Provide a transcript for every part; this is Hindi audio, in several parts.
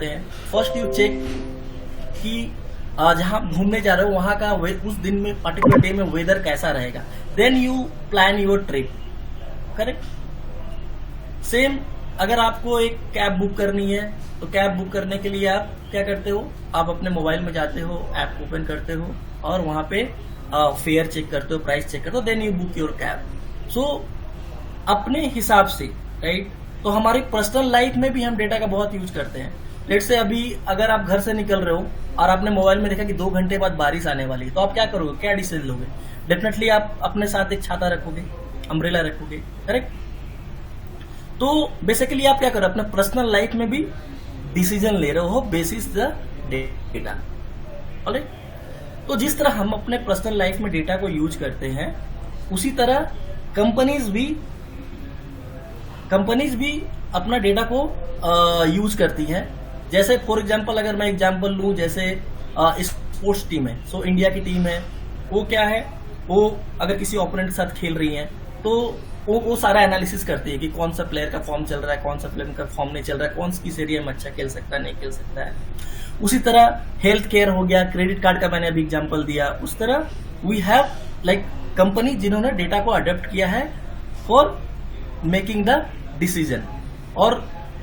हैं, फर्स्ट यू चेक कि जहां घूमने जा रहे हो वहां का उस दिन में पर्टिकुलर डे में वेदर कैसा रहेगा, then you plan your trip. Correct. Same अगर आपको एक कैब बुक करनी है तो कैब बुक करने के लिए आप क्या करते हो, आप अपने मोबाइल में जाते हो, ऐप ओपन करते हो और वहां पे फेयर चेक करते हो, प्राइस चेक करते हो, then you book your cab. So अपने हिसाब से, राइट। तो हमारी पर्सनल लाइफ में भी हम डेटा का बहुत यूज करते हैं। लेट से अभी अगर आप घर से निकल रहे हो और आपने मोबाइल में देखा कि 2 घंटे बाद बारिश आने वाली है, तो आप क्या करोगे, क्या डिसीजन लोगे? डेफिनेटली आप अपने साथ एक छाता रखोगे, अम्ब्रेला रखोगे। करेक्ट। तो बेसिकली आप क्या करो, अपने पर्सनल लाइफ में भी डिसीजन ले रहे हो बेसिस द डेटा। ऑलराइट। तो जिस तरह हम अपने पर्सनल लाइफ में डेटा को यूज करते हैं, उसी तरह कंपनीज भी अपना डेटा को यूज करती हैं। जैसे फॉर एग्जांपल अगर मैं एग्जांपल लूं, जैसे स्पोर्ट्स टीम है, सो इंडिया की टीम है, वो क्या है, वो अगर किसी ओपोनेंट के साथ खेल रही है तो वो सारा एनालिसिस करती है कि कौन सा प्लेयर का फॉर्म चल रहा है, कौन सा प्लेयर का फॉर्म नहीं चल रहा है, कौन किस एरिया में अच्छा खेल सकता है, नहीं खेल सकता है। उसी तरह हेल्थ केयर हो गया, क्रेडिट कार्ड का मैंने अभी एग्जांपल दिया। उस तरह वी हैव लाइक कंपनी जिन्होंने डेटा को अडॉप्ट किया है फॉर मेकिंग द डिसीजन। और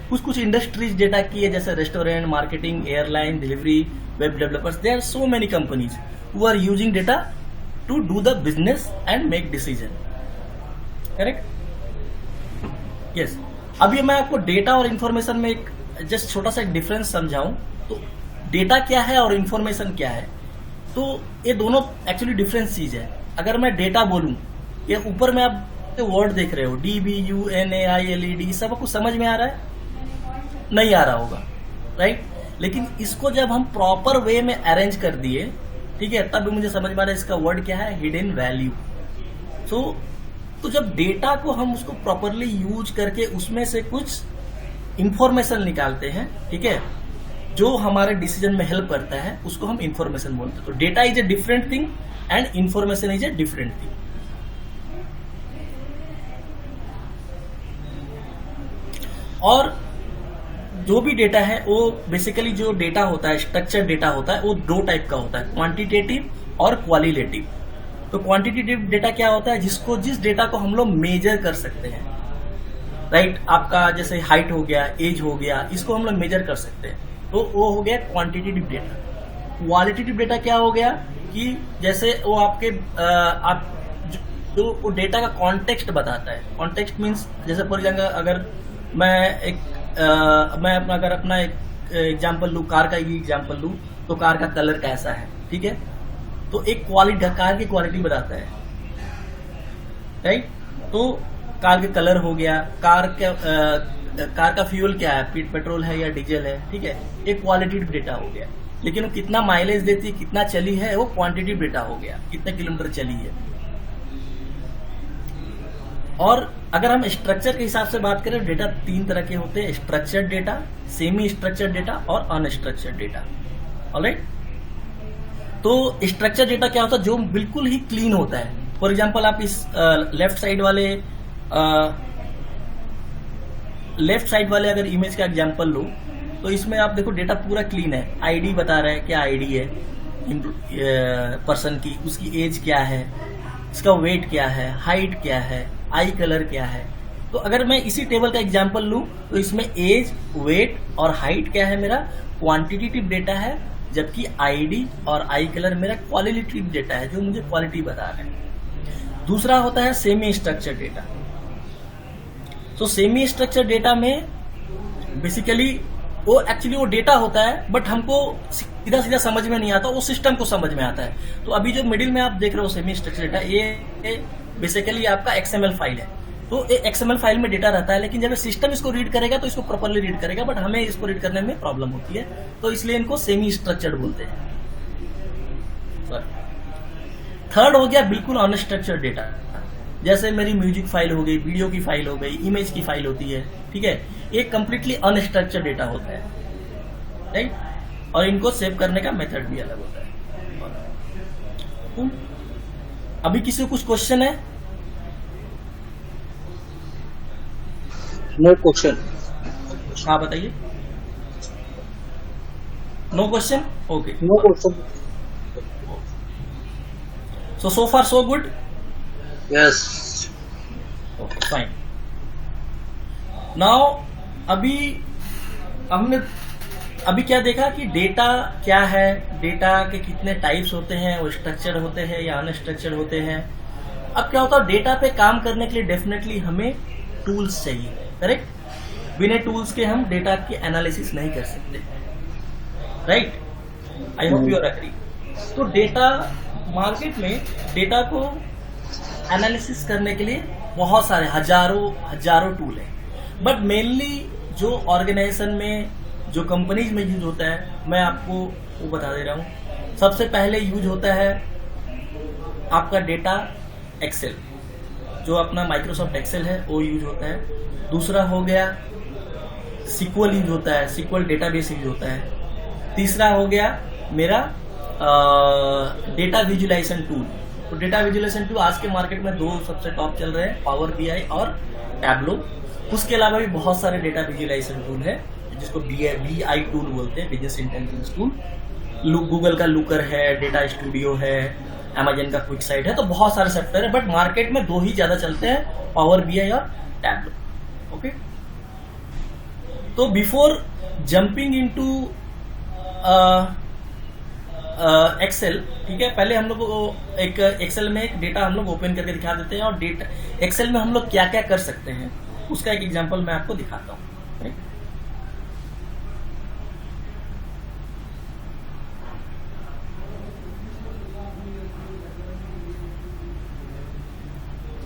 कुछ इंडस्ट्रीज डेटा की है, जैसे restaurant, marketing, airline, delivery, web developers. There are so many companies who are using data to do the business and make decision. Correct. Yes. अभी मैं आपको डेटा और इंफॉर्मेशन में एक जस्ट छोटा सा एक डिफरेंस समझाऊं। तो डेटा क्या है और इंफॉर्मेशन क्या है, तो ये दोनों एक्चुअली डिफरेंट चीज है। अगर मैं डेटा बोलूं, ये ऊपर में आप वर्ड देख रहे हो, DBUNAILED, सब कुछ समझ में आ रहा है? नहीं आ रहा होगा, राइट। लेकिन इसको जब हम प्रॉपर वे में अरेंज कर दिए, ठीक है, तब मुझे समझ में आ रहा है इसका वर्ड क्या है, हिडन वैल्यू। तो जब डेटा को हम उसको प्रॉपरली यूज करके उसमें से कुछ इंफॉर्मेशन निकालते हैं, ठीक है, जो हमारे डिसीजन में हेल्प करता है, उसको हम इंफॉर्मेशन बोलते हैं। तो data is a different thing and information is a different thing. और जो भी डेटा है वो बेसिकली जो डेटा होता है, स्ट्रक्चर डेटा होता है, वो 2 टाइप का होता है, क्वांटिटेटिव और क्वालिटेटिव। तो क्वांटिटेटिव डेटा क्या होता है, जिस डेटा को हम लोग मेजर कर सकते हैं, राइट। आपका जैसे हाइट हो गया, एज हो गया, इसको हम लोग मेजर कर सकते हैं, तो वो हो गया क्वांटिटेटिव डेटा। क्वालिटेटिव डेटा क्या हो गया कि जैसे वो आपके आप जो डेटा का कॉन्टेक्स्ट बताता है। कॉन्टेक्स्ट मीन्स जैसे फॉर एग्जाम्पल अगर मैं अपना एक एग्जांपल लूं, कार का ही एग्जांपल लूं, तो कार का कलर कैसा है, ठीक है, तो एक क्वालिटी, कार की क्वालिटी बताता है, राइट। तो कार के कलर हो गया, कार का फ्यूल क्या है, पेट्रोल है या डीजल है, ठीक है, एक क्वालिटेटिव डेटा हो गया। लेकिन वो कितना माइलेज देती है, कितना चली है, वो क्वांटिटेटिव डेटा हो गया, कितने किलोमीटर चली है। और अगर हम स्ट्रक्चर के हिसाब से बात करें, डेटा 3 तरह के होते हैं, structured data, semi structured data और अनस्ट्रक्चर्ड डेटा। ऑलराइट। तो स्ट्रक्चर्ड डेटा क्या होता है, जो बिल्कुल ही क्लीन होता है। फॉर एग्जांपल आप इस लेफ्ट साइड वाले अगर इमेज का एग्जांपल लो, तो इसमें आप देखो डेटा पूरा क्लीन है, आईडी बता रहा है, क्या आईडी है पर्सन की, उसकी एज क्या है, इसका वेट क्या है, हाइट क्या है, आई कलर क्या है। तो अगर मैं इसी टेबल का एग्जांपल लूं, तो इसमें एज, वेट और हाइट क्या है, मेरा क्वांटिटेटिव डेटा है, जबकि आईडी और आई कलर मेरा क्वालिटेटिव डेटा है, जो मुझे क्वालिटी बता रहा है। दूसरा होता है सेमी स्ट्रक्चर डेटा। तो सेमी स्ट्रक्चर डेटा में बेसिकली वो डेटा होता है, बट हमको सीधा समझ में नहीं आता, वो सिस्टम को समझ में आता है। तो अभी जो मिडिल में आप देख रहे हो सेमी स्ट्रक्चर डेटा, ये बेसिकली आपका XML फाइल है। तो XML फाइल में डेटा रहता है, लेकिन जब सिस्टम इसको रीड करेगा तो इसको प्रॉपर्ली रीड करेगा, बट हमें इसको रीड करने में प्रॉब्लम होती है, तो इसलिए इनको सेमी स्ट्रक्चर्ड बोलते हैं। थर्ड हो गया बिल्कुल अनस्ट्रक्चर्ड डेटा, जैसे मेरी म्यूजिक फाइल हो गई, वीडियो की फाइल हो गई, इमेज की फाइल होती है, ठीक है, एक कंप्लीटली अनस्ट्रक्चर्ड डेटा होता है, राइट। और इनको सेव करने का मेथड भी अलग होता है। अभी किसी को कुछ क्वेश्चन है? No question. हाँ बताइए। No question? Okay. No question. So far so good? Yes. Okay, fine. Now अभी हमने क्या देखा कि डेटा क्या है, डेटा के कितने टाइप्स होते हैं, वो स्ट्रक्चर्ड होते हैं या अनस्ट्रक्चर्ड होते हैं। अब क्या होता है, डेटा पे काम करने के लिए डेफिनेटली हमें टूल्स चाहिए, करेक्ट। बिना टूल्स के हम डेटा की एनालिसिस नहीं कर सकते, right. I hope you are agree. तो डेटा मार्केट में डेटा को एनालिसिस करने के लिए बहुत सारे हजारों टूल है, बट मेनली जो ऑर्गेनाइजेशन में, जो कंपनीज में यूज होता है, मैं आपको वो बता दे रहा हूँ। सबसे पहले यूज होता है आपका डेटा एक्सेल, जो अपना माइक्रोसॉफ्ट एक्सेल है वो यूज होता है। दूसरा हो गया सिक्वल यूज होता है, सिक्वल डेटाबेस यूज होता है। तीसरा हो गया मेरा डेटा विजुलाइजेशन टूल। तो डेटा विजुलाइजेशन टूल आज के मार्केट में दो सबसे टॉप चल रहे हैं, पावर बीआई और टैबलो। उसके अलावा भी बहुत सारे डेटा विजुलाइजेशन टूल है, जिसको बीआई टूल बोलते हैं, बिजनेस इंटेलिजेंस टूल। गूगल का लुकर है, डेटा स्टूडियो है, अमेजन का क्विक साइट है। तो बहुत सारे सॉफ्टवेयर है, बट मार्केट में दो ही ज्यादा चलते हैं, पावर बीआई और टैबलो। ओके, तो बिफोर जंपिंग इनटू एक्सेल, ठीक है, पहले हम लोग एक एक्सेल में एक डेटा हम लोग ओपन करके दिखा देते हैं, और डेटा एक्सेल में हम लोग क्या क्या कर सकते हैं उसका एक एग्जांपल मैं आपको दिखाता हूँ।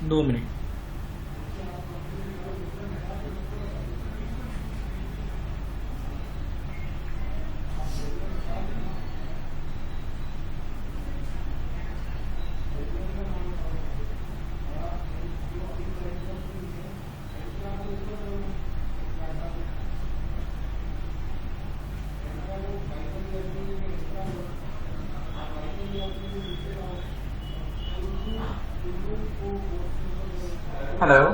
2 मिनट। हेलो।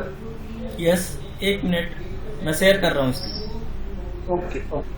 यस, 1 मिनट मैं शेयर कर रहा हूँ इसको। Okay okay.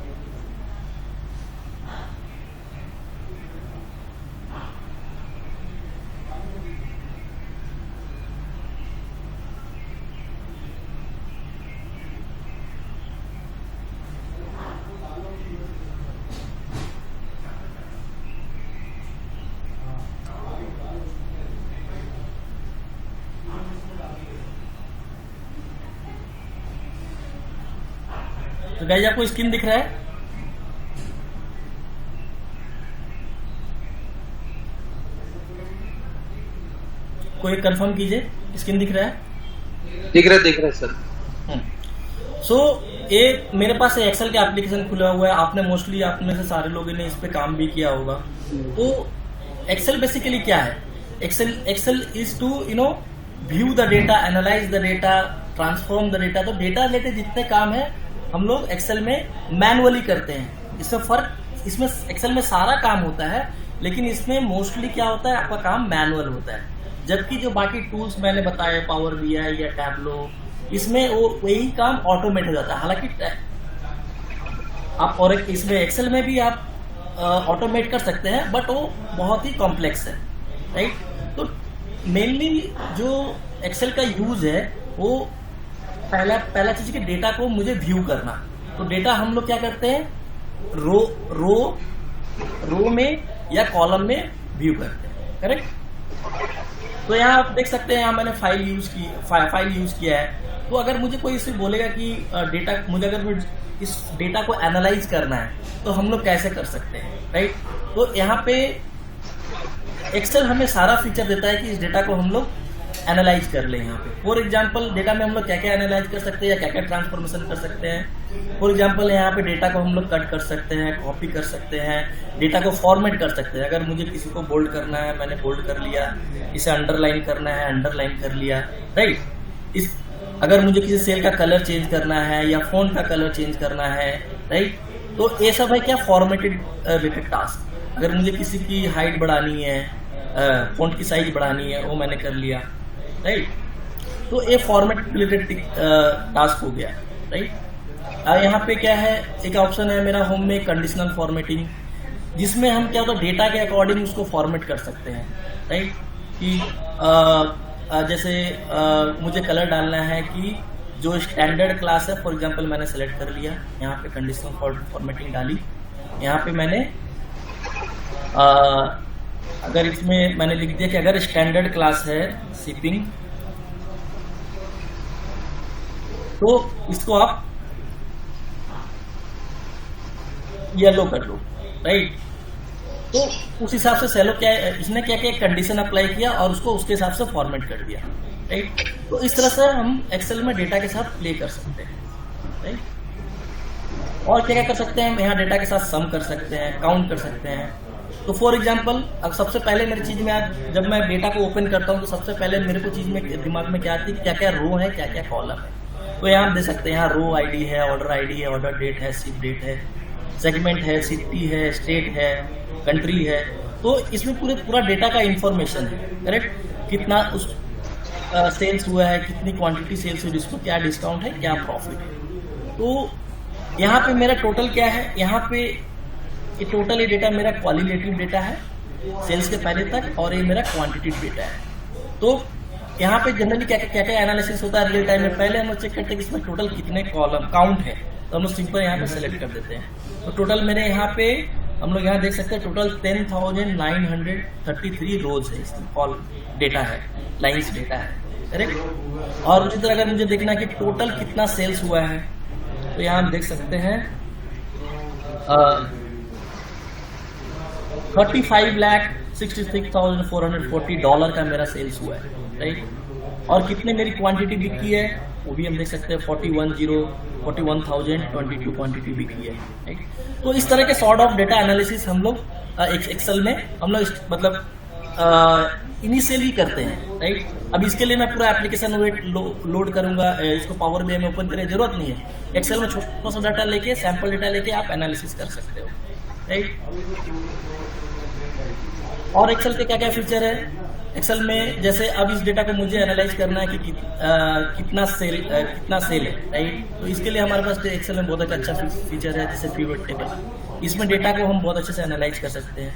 तो गाइस आपको स्क्रीन दिख रहा है? कोई कंफर्म कीजिए, स्क्रीन दिख रहा है? दिख रहा है सर। सो एक मेरे पास एक्सेल का एप्लीकेशन खुला हुआ है। आपने मोस्टली, आप में से सारे लोगों ने इस पे काम भी किया होगा। तो एक्सेल बेसिकली क्या है? Excel is to view the data, analyse the data, transform the data. तो डेटा रिलेटेड जितने काम है हम लोग एक्सेल में मैनुअली करते हैं। इसमें फर्क, इसमें एक्सेल में सारा काम होता है, लेकिन इसमें मोस्टली क्या होता है, आपका काम मैनुअल होता है। जबकि जो बाकी टूल्स मैंने बताए, पावर बीआई या टैबलो, इसमें वो वही काम ऑटोमेट हो जाता है। हालांकि आप और इसमें एक्सेल में भी आप ऑटोमेट कर सकते हैं, बट वो बहुत ही कॉम्प्लेक्स है, राइट। तो मेनली जो एक्सेल का यूज है वो पहला चीज कि डेटा को मुझे व्यू करना। तो डेटा हम लोग क्या करते हैं, रो में या कॉलम में व्यू करते हैं, करेक्ट। तो यहाँ आप देख सकते हैं, यहाँ मैंने फाइल यूज किया है। तो अगर मुझे कोई इससे बोलेगा कि डेटा, मुझे अगर इस डेटा को एनालाइज करना है तो हम लोग कैसे कर सकते हैं, राइट। तो यहाँ पे एक्सेल हमें सारा फीचर देता है कि इस डेटा को हम लोग एनालाइज कर ले। यहाँ पे फॉर एग्जांपल डेटा में हम लोग क्या क्या एनालाइज कर सकते हैं या क्या क्या ट्रांसफॉर्मेशन कर सकते हैं। फॉर एग्जांपल यहाँ पे डेटा को हम लोग कट कर सकते हैं, कॉपी कर सकते हैं, डेटा को फॉर्मेट कर सकते हैं। अगर मुझे किसी को बोल्ड करना है, मैंने बोल्ड कर लिया, इसे अंडरलाइन करना है, अंडरलाइन कर लिया, राइट। अगर मुझे किसी सेल का कलर चेंज करना है या फोन का कलर चेंज करना है, राइट। तो ये सब है क्या, फॉर्मेटेड रिलेटेड टास्क। अगर मुझे किसी की हाइट बढ़ानी है, फॉन्ट की साइज बढ़ानी है, वो मैंने कर लिया, राइट। तो ये फॉर्मेट रिलेटेड टास्क हो गया, राइट। यहाँ पे क्या है, एक ऑप्शन है मेरा होम में कंडीशनल फॉर्मेटिंग। जिसमें हम क्या होता है डेटा के अकॉर्डिंग उसको फॉर्मेट कर सकते हैं, राइट। कि जैसे मुझे कलर डालना है कि जो स्टैंडर्ड क्लास है, फॉर एग्जांपल मैंने सेलेक्ट कर लिया, यहाँ पे कंडीशनल फॉर्मेटिंग डाली, यहाँ पे मैंने अगर इसमें मैंने लिख दिया कि अगर स्टैंडर्ड क्लास है शिपिंग, तो इसको आप येलो कर लो, राइट। तो उस हिसाब से सेलो क्या है, इसने क्या क्या कंडीशन अप्लाई किया और उसको उसके हिसाब से फॉर्मेट कर दिया, राइट। तो इस तरह से हम एक्सेल में डेटा के साथ प्ले कर सकते हैं, राइट। और क्या क्या कर सकते हैं हम यहाँ डेटा के साथ सम कर सकते हैं, काउंट कर सकते हैं। तो फॉर एग्जांपल अब सबसे पहले मेरी चीज में जब मैं डेटा को ओपन करता हूँ तो सबसे पहले मेरे को चीज में दिमाग में क्या आती है, क्या क्या रो है, क्या क्या कॉलम है। तो यहाँ आप देख सकते हैं, यहाँ रो आईडी है, ऑर्डर आईडी है, ऑर्डर डेट है, शिप डेट है, सेगमेंट है, सिटी है, स्टेट है, कंट्री है। तो इसमें पूरा डेटा का इंफॉर्मेशन है, करेक्ट। कितना उस सेल्स हुआ है, कितनी क्वांटिटी सेल्स हुई, जिसको क्या डिस्काउंट है, क्या प्रॉफिट है। तो यहाँ पे मेरा टोटल क्या है, यहाँ पे ये टोटल ये डेटा मेरा क्वालिटेटिव डेटा है सेल्स के पहले तक, और ये मेरा क्वांटिटेटिव डेटा है। तो यहाँ पे जनरली क्या क्या एनालिसिस होता है रियल टाइम में, पहले हम लोग चेक करते हैं कि इसमें टोटल कितने कॉलम काउंट है, तो हम लोग सिंपल यहाँ पे सेलेक्ट कर देते हैं। तो टोटल मेरे यहाँ पे हम लोग यहाँ देख सकते हैं टोटल 10,933 रोज है, इसमें कॉल डेटा है, लाइन्स डेटा है, करेक्ट। और उसी तरह अगर मुझे देखना है कि टोटल कितना सेल्स हुआ है, तो यहाँ हम देख सकते हैं 35,66,440 डॉलर का मेरा सेल्स हुआ है, राइट। और कितने मेरी क्वांटिटी बिकी है वो भी हम देख सकते हैं, 41,022 क्वांटिटी बिकी है, राइट। तो इस तरह के सॉर्ट ऑफ डेटा एनालिसिस हम लोग एक्सेल में हम लोग मतलब इनिशियली करते हैं, राइट। अब इसके लिए मैं पूरा एप्लीकेशन लोड करूंगा, इसको पावर बीआई में ओपन करने की जरूरत नहीं है। एक्सेल में छोटा सा डाटा लेके, सैंपल डेटा लेके आप एनालिसिस कर सकते हो, राइट। और एक्सेल के क्या क्या फीचर है एक्सेल में, जैसे अब इस डेटा को मुझे एनालाइज करना है कि कितना सेल है, राइट। तो इसके लिए हमारे पास एक्सेल में बहुत अच्छा फीचर है, जैसे पिवट टेबल। इसमें डेटा को हम बहुत अच्छे से एनालाइज कर सकते हैं।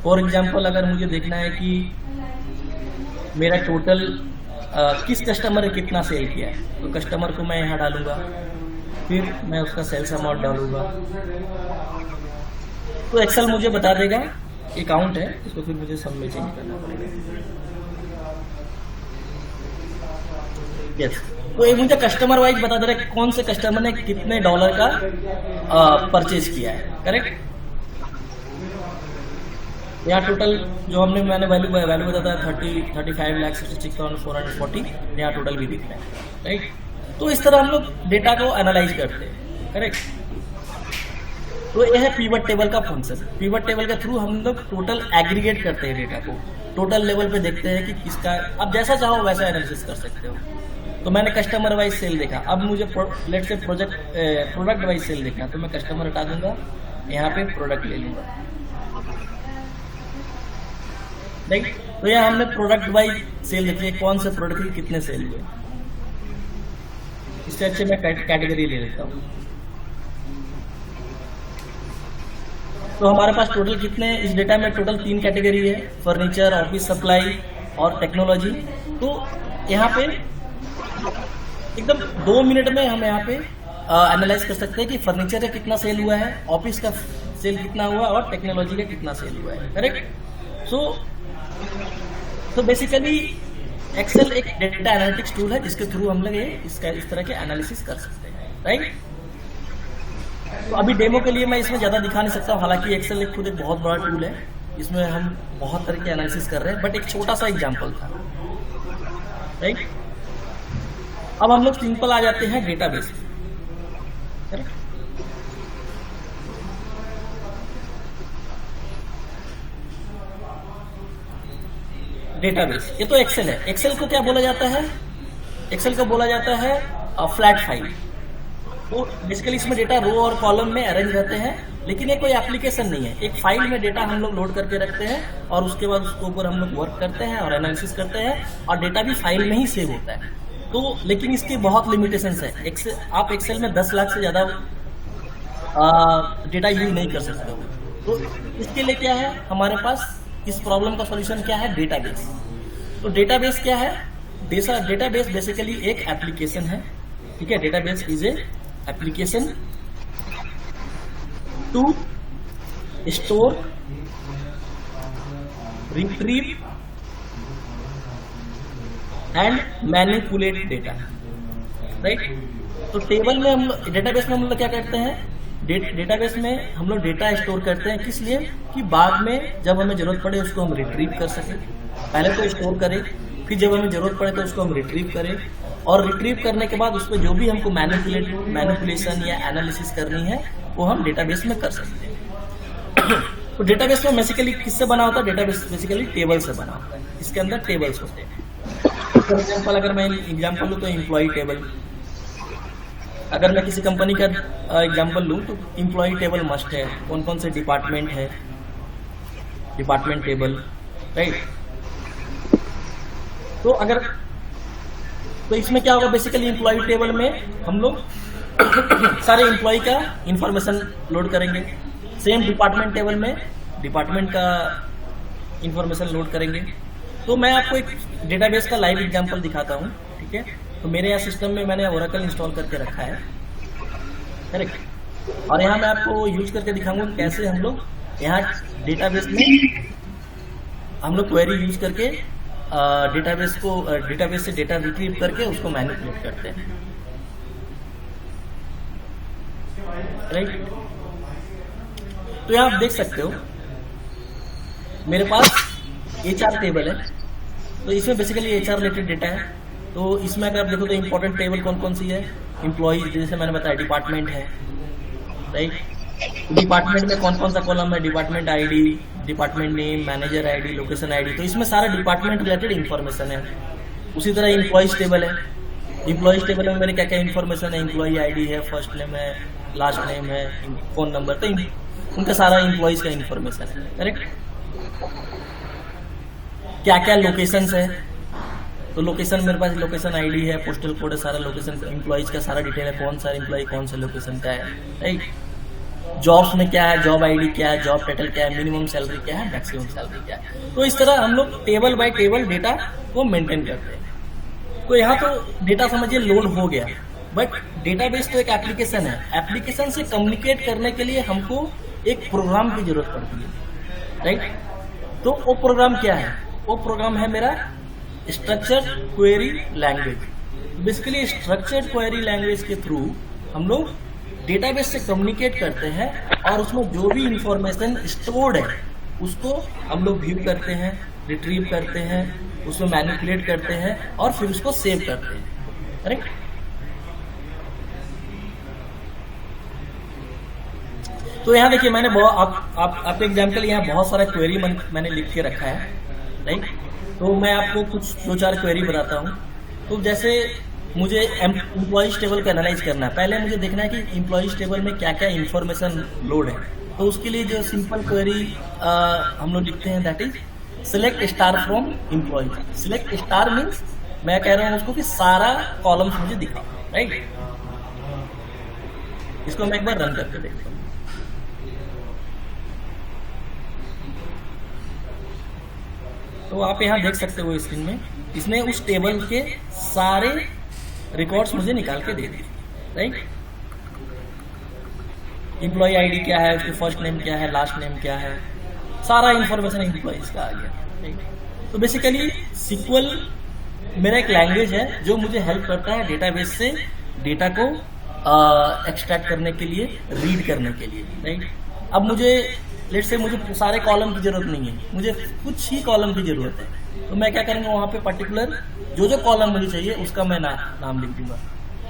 फॉर एग्जांपल अगर मुझे देखना है कि मेरा टोटल किस कस्टमर ने कितना सेल किया है, तो कस्टमर को मैं यहाँ डालूंगा, फिर मैं उसका सेल्स अमाउंट डालूंगा, तो एक्सेल मुझे बता देगा ये काउंट है, इसको फिर मुझे सब में चेंज करना पड़ेगा। यस, तो ये मुझे कस्टमर वाइज बता दे रहा है कि कौन से कस्टमर ने कितने डॉलर का परचेज किया है, करेक्ट। यहाँ टोटल जो मैंने वैल्यू बताया 35,66,440, यहाँ टोटल भी दिख रहा है, राइट। तो इस तरह हम लोग डेटा को एनालाइज करते हैं, करेक्ट। तो यह है पिवट टेबल का फंक्शन। पिवट टेबल के थ्रू हम लोग टोटल एग्रीगेट करते हैं डेटा को, टोटल लेवल पे देखते हैं कि किसका, अब जैसा चाहो वैसा एनालिसिस कर सकते हो। तो मैंने कस्टमर वाइज सेल देखा, अब मुझे लेट से प्रोडक्ट वाइज सेल देखा, तो मैं कस्टमर हटा दूंगा, यहाँ पे प्रोडक्ट ले लूंगा, राइट। तो यहाँ हमने प्रोडक्ट वाइज सेल देखी है, कौन से प्रोडक्ट के कितने सेल हुए। इससे अच्छे मैं कैटेगरी ले लेता हूँ। तो हमारे पास टोटल कितने, इस डेटा में टोटल 3 कैटेगरी है, फर्नीचर, ऑफिस सप्लाई और टेक्नोलॉजी। तो यहाँ पे एकदम 2 मिनट में हम यहाँ पे एनालाइज कर सकते हैं कि फर्नीचर का कितना सेल हुआ है, ऑफिस का सेल कितना हुआ और टेक्नोलॉजी का कितना सेल हुआ है, करेक्ट। सो बेसिकली एक्सेल एक डेटा एनालिटिक्स टूल है जिसके थ्रू हम लोग इस तरह के एनालिसिस कर सकते हैं, राइट। तो अभी डेमो के लिए मैं इसमें ज्यादा दिखा नहीं सकता हूँ, हालांकि एक्सेल खुद एक बहुत बड़ा टूल है, इसमें हम बहुत तरह के एनालिसिस कर रहे हैं, बट एक छोटा सा एग्जांपल था, राइट। अब हम लोग सिंपल आ जाते हैं डेटाबेस पे, करेक्ट। डेटाबेस, ये तो एक्सेल है। एक्सेल को क्या बोला जाता है, एक्सेल को बोला जाता है फ्लैट फाइल। तो बेसिकली इसमें डेटा रो और कॉलम में अरेंज रहते हैं, लेकिन ये कोई एप्लीकेशन नहीं है, एक फाइल में डेटा हम लोग लोड करके रखते हैं और उसके बाद उसके ऊपर हम लोग वर्क करते हैं और एनालिसिस करते हैं, और डेटा भी फाइल में ही सेव होता है। तो लेकिन इसकी बहुत लिमिटेशंस है। आप एक्सेल में 10 लाख से ज्यादा डेटा यूज नहीं कर सकते हो, तो इसके लिए क्या है हमारे पास, इस प्रॉब्लम का सॉल्यूशन क्या है, डेटाबेस। तो डेटाबेस क्या है, डेटाबेस बेसिकली एक एप्लीकेशन है, ठीक है। Database is a application to store, retrieve and manipulate data, right. तो टेबल में हम डेटाबेस में हम लोग क्या करते हैं, डेटाबेस में हम लोग डेटा स्टोर करते हैं, किस लिए कि बाद में जब हमें जरूरत पड़े उसको हम रिट्रीव कर सकें। पहले तो स्टोर करें, फिर जब हमें जरूरत पड़े तो उसको हम रिट्रीव करें, और रिट्रीव करने के बाद उस पर जो भी हमको मैनिपुलेशन या एनालिसिस करनी है वो हम डेटाबेस में कर सकते हैं। तो डेटाबेस में बेसिकली किससे बना होता है, डेटाबेस बेसिकली टेबल से बना होता है, इसके अंदर टेबल्स होते हैं। फॉर एग्जाम्पल अगर मैं एग्जाम्पल लूँ तो एम्प्लॉय टेबल, अगर मैं किसी कंपनी का एग्जाम्पल लूँ तो एम्प्लॉय टेबल मस्ट है, कौन कौन से डिपार्टमेंट है, डिपार्टमेंट टेबल, राइट। तो इसमें क्या होगा, बेसिकली एम्प्लॉय टेबल में हम लोग सारे एम्प्लॉय का इंफॉर्मेशन लोड करेंगे। सेम डिपार्टमेंट टेबल में डिपार्टमेंट का इंफॉर्मेशन लोड करेंगे। तो मैं आपको एक डेटाबेस का लाइव एग्जांपल दिखाता हूँ, ठीक है। तो मेरे यहाँ सिस्टम में मैंने ओरेकल इंस्टॉल करके रखा है, करेक्ट। और यहाँ मैं आपको यूज करके दिखाऊंगा कैसे हम लोग यहाँ डेटाबेस में हम लोग क्वेरी यूज करके डेटाबेस से डेटा रिट्रीव करके उसको मैनिपुलेट करते हैं, राइट। तो यहाँ आप देख सकते हो मेरे पास HR टेबल है, तो इसमें बेसिकली HR रिलेटेड डेटा है। तो इसमें अगर आप देखो तो इंपॉर्टेंट टेबल कौन कौन सी है, एम्प्लॉय, जैसे मैंने बताया डिपार्टमेंट है, राइट। डिपार्टमेंट में कौन कौन सा कॉलम है, department ID, department name, manager ID, location ID, तो इसमें सारा डिपार्टमेंट रिलेटेड इंफॉर्मेशन है। उसी तरह एम्प्लॉयज टेबल है, एम्प्लॉयज टेबल में मेरे क्या क्या इंफॉर्मेशन है, एम्प्लॉय आईडी है, फर्स्ट नेम है, लास्ट नेम है, फोन नंबर, तो उनका सारा एम्प्लॉयज का इंफॉर्मेशन है, करेक्ट। क्या क्या लोकेशंस है, तो लोकेशन मेरे पास लोकेशन आईडी है, पोस्टल कोड है, सारा लोकेशन एम्प्लॉयज का सारा डिटेल है, कौन सा एम्प्लॉय कौन सा लोकेशन का है, राइट। जॉब्स में क्या है, जॉब आईडी क्या है, जॉब टाइटल क्या है, मिनिमम सैलरी क्या है, मैक्सिमम सैलरी क्या है। तो इस तरह हम लोग टेबल बाय टेबल डेटा को मेंटेन करते हैं। तो यहाँ तो डेटा समझिए लोड हो गया, बट डेटाबेस तो एक एप्लीकेशन है, एप्लीकेशन से कम्युनिकेट करने के लिए हमको एक प्रोग्राम की जरूरत पड़ती है, राइट। तो वो प्रोग्राम क्या है, वो प्रोग्राम है मेरा structured query language. Basically structured query language के थ्रू हम लोग डेटाबेस से कम्युनिकेट करते हैं, और उसमें जो भी इंफॉर्मेशन स्टोर्ड है उसको हम लोग व्यू करते हैं, रिट्रीव करते हैं, उसमें मैनिपुलेट करते हैं, और फिर उसको सेव करते हैं, करेक्ट। तो यहाँ देखिए मैंने आपके एग्जाम्पल यहाँ बहुत सारा क्वेरी मैंने लिख के रखा है, राइट। तो मैं आपको कुछ 2-4 क्वेरी बताता हूँ। तो जैसे मुझे एम्प्लॉयज टेबल का एनालाइज करना है, पहले मुझे देखना है कि एम्प्लॉयज टेबल में क्या क्या इंफॉर्मेशन लोड है। तो उसके लिए जो सिंपल क्वेरी हम लोग लिखते हैं, that is select star from employ. Select star means मैं कह रहा हूँ उसको कि सारा कॉलम्स मुझे दिखाओ, राइट। इसको मैं एक बार रन करके देखता हूँ। तो आप यहाँ देख सकते हो स्क्रीन में, इसने उस टेबल के सारे रिकॉर्ड्स मुझे निकाल के दे दिए, राइट। एम्प्लॉय आईडी क्या है, उसके फर्स्ट नेम क्या है, लास्ट नेम क्या है, सारा इंफॉर्मेशन एम्प्लॉयज का आ गया, राइट। तो बेसिकली SQL मेरा एक लैंग्वेज है जो मुझे हेल्प करता है डेटाबेस से डेटा को एक्सट्रैक्ट करने के लिए, रीड करने के लिए, राइट। अब मुझे लेट से मुझे सारे कॉलम की जरूरत नहीं है, मुझे कुछ ही कॉलम की जरूरत है। तो मैं क्या करूंगा, वहां पे पर्टिकुलर जो कॉलम मुझे चाहिए उसका मैं नाम लिख दूंगा।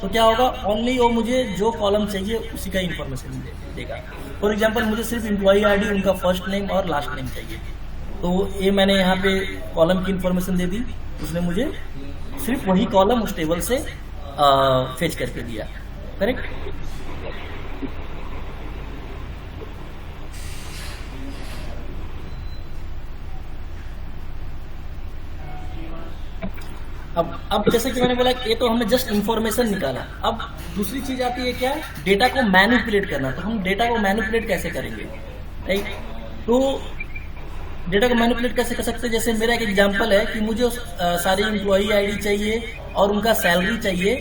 तो क्या होगा, ओनली वो मुझे जो कॉलम चाहिए उसी का इंफॉर्मेशन देगा। फॉर एग्जांपल मुझे सिर्फ एम्प्लॉय आईडी, उनका फर्स्ट नेम और लास्ट नेम चाहिए, तो ये मैंने यहाँ पे कॉलम की इंफॉर्मेशन दे दी, उसने मुझे सिर्फ वही कॉलम उस टेबल से फेच करके दिया, करेक्ट। अब जैसे कि मैंने बोला, ये तो हमने जस्ट इंफॉर्मेशन निकाला। अब दूसरी चीज आती है क्या, डेटा को मैनिपुलेट करना। तो हम डेटा को मैनिपुलेट कैसे करेंगे, राइट। तो डेटा को मैनिपुलेट कैसे कर सकते हैं? जैसे मेरा एक एग्जांपल है कि मुझे सारी एम्प्लॉई आईडी चाहिए और उनका सैलरी चाहिए,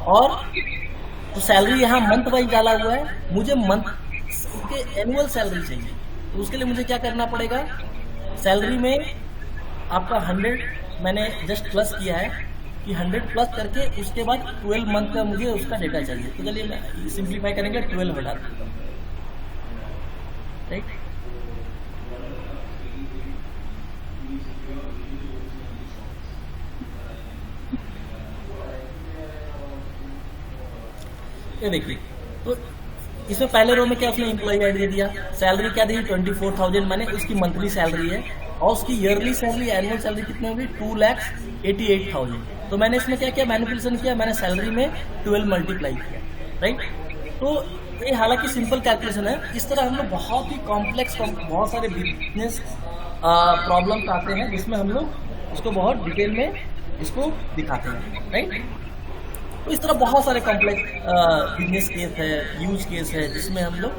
और तो सैलरी यहाँ मंथ वाइज डाला हुआ है, मुझे मंथ के एनुअल सैलरी चाहिए। तो उसके लिए मुझे क्या करना पड़ेगा? सैलरी में आपका 100 मैंने जस्ट प्लस किया है कि 100 प्लस करके उसके बाद 12 मंथ का मुझे उसका डेटा चाहिए। तो चलिए मैं सिंप्लीफाई करेंगे, 12 हटा देता हूँ, राइट। ये देखिए, तो इसमें पहले रो में क्या उसने एम्प्लॉय आईडी दे दिया, सैलरी क्या दी 24,000 माने उसकी मंथली सैलरी है, और उसकी ईयरली सैलरी एनुअल सैलरी कितनी होगी 2,88,000। तो मैंने इसमें क्या किया, मैनिपुलेशन किया, मैंने सैलरी में 12 मल्टीप्लाई किया, राइट। तो ये हालांकि सिंपल कैलकुलेशन है। इस तरह हम लोग बहुत ही कॉम्प्लेक्स बहुत सारे बिजनेस प्रॉब्लम्स आते हैं जिसमें हम लोग उसको बहुत डिटेल में इसको दिखाते हैं, राइट। तो इस तरह बहुत सारे कॉम्प्लेक्स बिजनेस केस है, यूज केस है, जिसमें हम लोग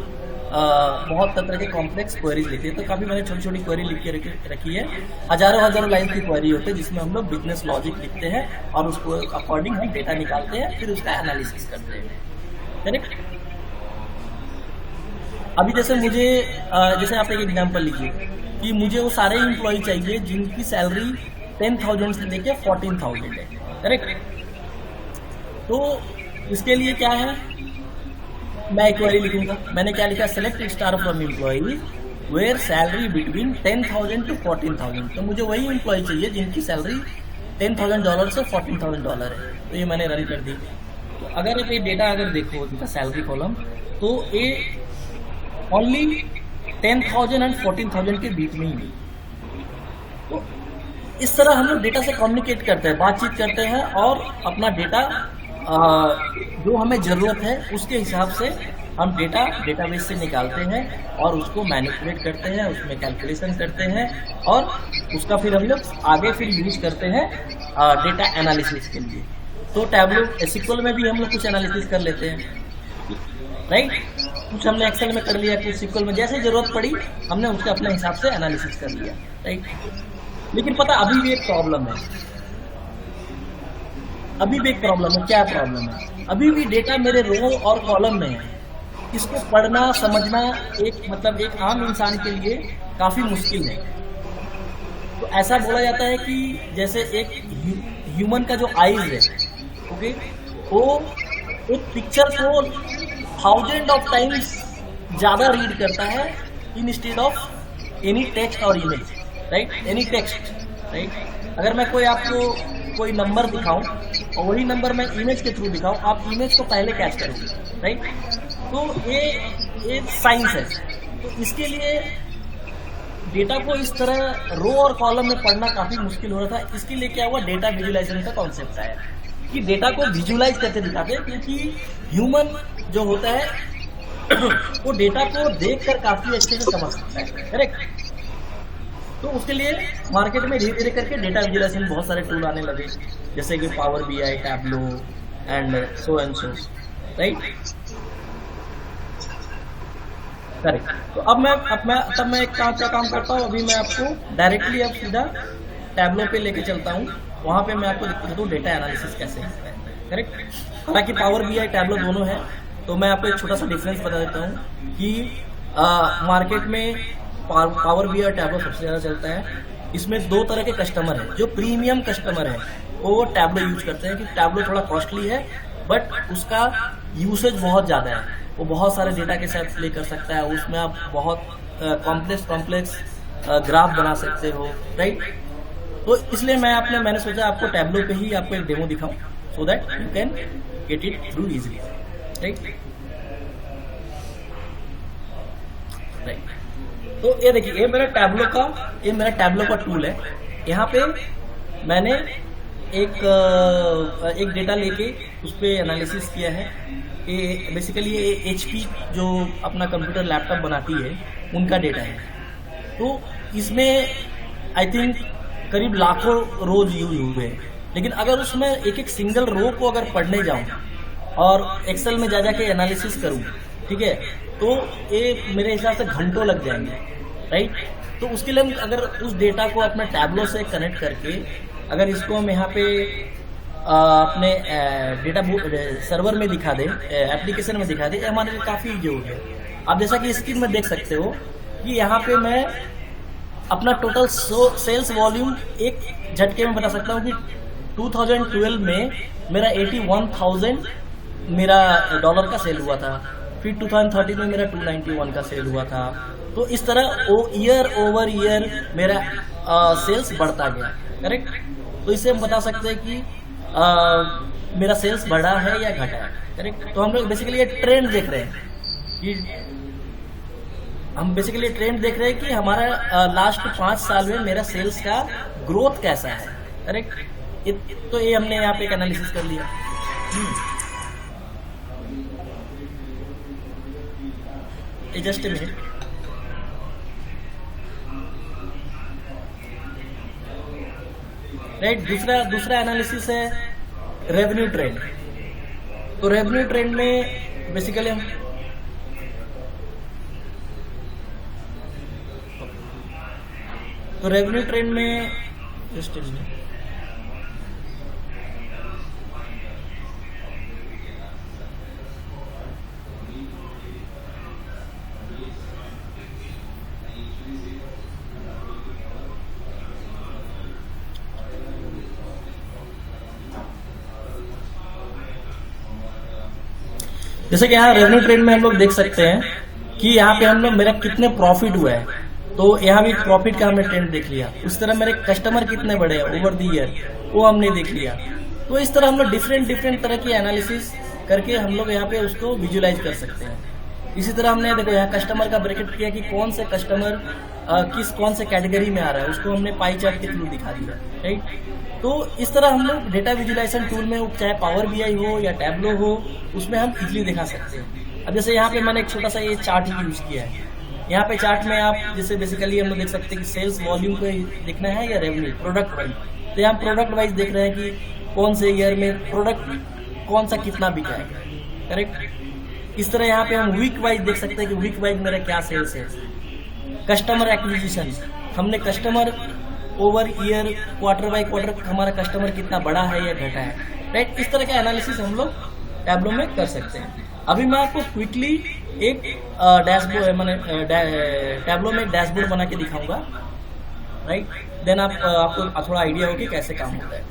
बहुत तरह के कॉम्प्लेक्स क्वेरीज लिखते हैं। तो काफी मैंने छोटी छोटी क्वेरी लिख के रखी है, हजारों लाइन की क्वेरी होती है जिसमें हम लोग बिजनेस लॉजिक लिखते हैं और उसको अकॉर्डिंग हम डेटा निकालते हैं, फिर उसका एनालिसिस करते हैं, करेक्ट। अभी जैसे मुझे जैसे आप एक एग्जांपल लीजिए कि मुझे वो सारे एम्प्लॉय चाहिए जिनकी सैलरी 10,000 से लेके 14,000 है, करेक्ट। तो इसके लिए क्या है, मैं एक क्वेरी लिखूंगा। मैंने क्या लिखा, select star from employ where salary between 10,000 to 14,000। तो मुझे वही एम्प्लॉय चाहिए जिनकी सैलरी $10,000 से $14,000 है। तो ये मैंने रन कर दी। तो अगर ये डेटा अगर देखो इनका सैलरी कॉलम, तो ये ओनली 10,000 एंड 14,000 के बीच में ही नहीं। तो इस तरह हम लोग डेटा से कम्युनिकेट करते हैं, बातचीत करते हैं, और अपना डेटा जो हमें जरूरत है उसके हिसाब से हम डेटा डेटाबेस से निकालते हैं और उसको मैनिपुलेट करते हैं, उसमें कैलकुलेशन करते हैं, और उसका फिर हम लोग आगे फिर यूज करते हैं डेटा एनालिसिस के लिए। तो टैबलो एसक्यूएल में भी हम लोग कुछ एनालिसिस कर लेते हैं, राइट। कुछ हमने एक्सेल में कर लिया, कुछ SQL में, जैसे जरूरत पड़ी हमने उसके अपने हिसाब से एनालिसिस कर लिया, राइट। लेकिन पता अभी भी एक प्रॉब्लम है, अभी भी एक प्रॉब्लम है। क्या प्रॉब्लम है? अभी भी डेटा मेरे रो और कॉलम में है, इसको पढ़ना समझना एक आम इंसान के लिए काफी मुश्किल है। तो ऐसा बोला जाता है कि जैसे एक ह्यूमन का जो आईज है, ओके, वो एक पिक्चर को 1000 ऑफ टाइम्स ज्यादा रीड करता है इंस्टेड ऑफ एनी टेक्स्ट और image, right, any text, right. अगर मैं आपको कोई नंबर दिखाऊं और वही नंबर मैं इमेज के थ्रू दिखाऊं, आप इमेज को पहले कैच करोगे, राइट। तो ये साइंस है। तो इसके लिए डेटा को इस तरह रो और कॉलम में पढ़ना काफी मुश्किल हो रहा था। इसके लिए क्या हुआ, डेटा विजुअलाइजेशन का कॉन्सेप्ट आया कि डेटा को विजुअलाइज करके दिखाते हैं, क्योंकि ह्यूमन जो होता है वो डेटा को देखकर काफी अच्छे से समझ सकता है, करेक्ट। तो उसके लिए मार्केट में धीरे धीरे करके डेटा विजुअलाइजेशन बहुत सारे टूल आने लगे, जैसे कि power BI, Tableau and so, right, correct. तो अब मैं एक काम करता हूँ, अभी मैं आपको डायरेक्टली अब सीधा टैबलो पे लेके चलता हूँ, वहां पे मैं आपको दिखा दूँ डेटा एनालिसिस कैसे होता है, करेक्ट। हालांकि पावर BI, टैबलो दोनों है, तो मैं आपको एक छोटा सा डिफरेंस बता देता हूँ कि मार्केट में पावर BI और टैबलो सबसे ज्यादा चलता है। इसमें दो तरह के कस्टमर हैं। जो प्रीमियम कस्टमर है वो टैबलो यूज करते हैं, क्योंकि टैबलो थोड़ा कॉस्टली है बट उसका यूसेज बहुत ज्यादा है, वो बहुत सारे डेटा के साथ प्ले कर सकता है, उसमें आप बहुत कॉम्प्लेक्स ग्राफ बना सकते हो, राइट। तो इसलिए मैंने सोचा आपको टैबलो पे ही आपको एक डेमो दिखाऊं, so that you can get it through easily, right. तो ये देखिए, ये मेरा टैबलो का टूल है। यहाँ पे मैंने एक डेटा लेके उस पर एनालिसिस किया है। ये बेसिकली ये HP जो अपना कंप्यूटर लैपटॉप बनाती है उनका डेटा है। तो इसमें आई थिंक करीब लाखों रोज यूज हुए हैं, लेकिन अगर उसमें एक सिंगल रो को अगर पढ़ने जाऊं और एक्सेल में जा जाके एनालिसिस करूं, ठीक है, तो ये मेरे हिसाब से घंटों लग जाएंगे। राइट। तो उसके लिए हम अगर उस डेटा को अपने टैबलो से कनेक्ट करके अगर इसको हम यहाँ पे अपने डेटा सर्वर में दिखा दें, एप्लीकेशन में दिखा दें, हमारे लिए काफ़ी ईजी हो गया। आप जैसा कि स्क्रीन में देख सकते हो कि यहाँ पे मैं अपना टोटल सेल्स वॉल्यूम एक झटके में बता सकता हूँ कि 2012 में मेरा 81,000 मेरा डॉलर का सेल हुआ था, फिर 2013 में मेरा 291 का सेल हुआ था। तो इस तरह ईयर ओवर ईयर मेरा सेल्स बढ़ता गया, करेक्ट। तो इससे हम बता सकते हैं कि मेरा सेल्स बढ़ा है या घटा है, करेक्ट। तो हम लोग बेसिकली ये ट्रेंड देख रहे हैं कि हमारा लास्ट 5 साल में मेरा सेल्स का ग्रोथ कैसा है, करेक्ट। तो ये हमने यहाँ पे एक एनालिसिस कर लिया। Just a minute. राइट, दूसरा एनालिसिस है रेवेन्यू ट्रेंड। तो रेवेन्यू ट्रेंड में बेसिकली हम रेवेन्यू ट्रेंड में जस्ट ए मिनट। जैसे कि यहाँ रेवेन्यू ट्रेंड में हम लोग देख सकते हैं कि यहाँ पे हम लोग मेरा कितने प्रॉफिट हुआ है। तो यहाँ भी प्रॉफिट का हमने ट्रेंड देख लिया। उस तरह मेरे कस्टमर कितने बढ़े हैं ओवर द ईयर, वो हमने देख लिया। तो इस तरह हम लोग डिफरेंट तरह की एनालिसिस करके हम लोग यहाँ पे उसको विजुलाइज कर सकते हैं। इसी तरह हमने देखो यहाँ कस्टमर का ब्रैकेट किया कि कौन से कस्टमर कौन से कैटेगरी में आ रहा है, उसको हमने पाई चार्ट के थ्रू दिखा दिया, राइट। तो इस तरह हम लोग डेटा विजुलाइजेशन टूल में चाहे पावर बीआई हो या टैबलो हो, उसमें हम इजीली दिखा सकते हैं। अब जैसे यहाँ पे मैंने एक छोटा सा ये चार्ट ही यूज किया है। यहाँ पे चार्ट में आप जैसे बेसिकली हम लोग देख सकते हैं कि सेल्स वॉल्यूम को देखना है या रेवेन्यू प्रोडक्ट वाइज। तो यहाँ प्रोडक्ट वाइज देख रहे हैं कि कौन से ईयर में प्रोडक्ट कौन सा कितना बिका है, करेक्ट। इस तरह यहाँ पे हम वीक वाइज देख सकते हैं कि वीक वाइज मेरा क्या सेल्स है। कस्टमर एक्विजिशन, हमने customer over year quarter by quarter हमारा कस्टमर कितना बड़ा है या घटा है, राइट। इस तरह का एनालिसिस हम लोग टैबलो में कर सकते हैं। अभी मैं आपको क्विकली एक डैशबोर्ड मैंने टैबलो में डैशबोर्ड बना के दिखाऊंगा, राइट। देन आपको थोड़ा आइडिया हो कि कैसे काम होता है।